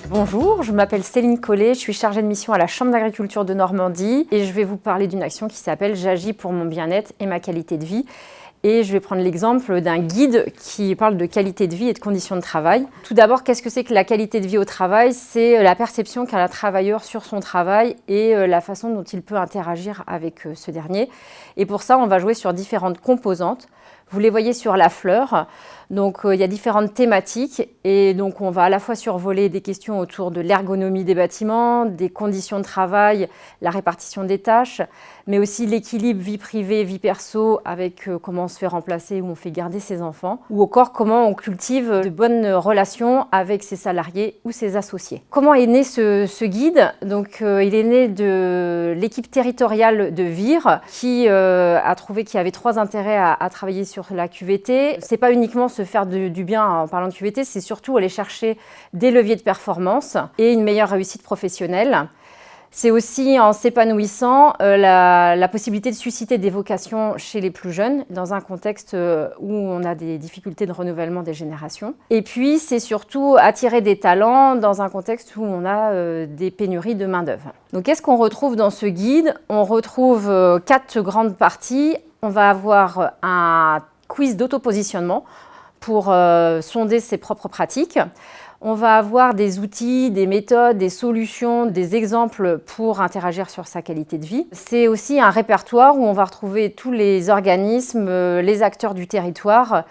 Bonjour, je m'appelle Céline Collet, je suis chargée de mission à la Chambre d'agriculture de Normandie et je vais vous parler d'une action qui s'appelle « J'agis pour mon bien-être et ma qualité de vie ». Et je vais prendre l'exemple d'un guide qui parle de qualité de vie et de conditions de travail. Tout d'abord, qu'est-ce que c'est que la qualité de vie au travail? C'est la perception qu'a un travailleur sur son travail et la façon dont il peut interagir avec ce dernier. Et pour ça, on va jouer sur différentes composantes. Vous les voyez sur la fleur. Donc, il y a différentes thématiques et donc on va à la fois survoler des questions autour de l'ergonomie des bâtiments, des conditions de travail, la répartition des tâches, mais aussi l'équilibre vie privée, vie perso avec comment on se fait remplacer ou on fait garder ses enfants, ou encore comment on cultive de bonnes relations avec ses salariés ou ses associés. Comment est né ce guide? Donc, il est né de l'équipe territoriale de Vire qui a trouvé qu'il y avait 3 intérêts à travailler sur la QVT. C'est pas uniquement se faire du bien en parlant de QVT, c'est surtout aller chercher des leviers de performance et une meilleure réussite professionnelle. C'est aussi en s'épanouissant la possibilité de susciter des vocations chez les plus jeunes dans un contexte où on a des difficultés de renouvellement des générations. Et puis c'est surtout attirer des talents dans un contexte où on a des pénuries de main-d'œuvre. Donc qu'est-ce qu'on retrouve dans ce guide? On retrouve 4 grandes parties. On va avoir un quiz d'autopositionnement pour sonder ses propres pratiques. On va avoir des outils, des méthodes, des solutions, des exemples pour interagir sur sa qualité de vie. C'est aussi un répertoire où on va retrouver tous les organismes, les acteurs du territoire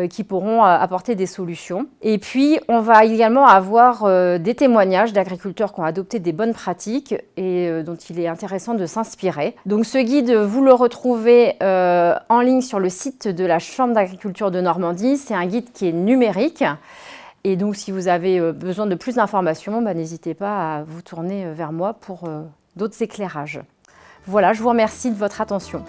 qui pourront apporter des solutions. Et puis, on va également avoir des témoignages d'agriculteurs qui ont adopté des bonnes pratiques et dont il est intéressant de s'inspirer. Donc ce guide, vous le retrouvez en ligne sur le site de la Chambre d'agriculture de Normandie. C'est un guide qui est numérique. Et donc, si vous avez besoin de plus d'informations, n'hésitez pas à vous tourner vers moi pour d'autres éclairages. Voilà, je vous remercie de votre attention.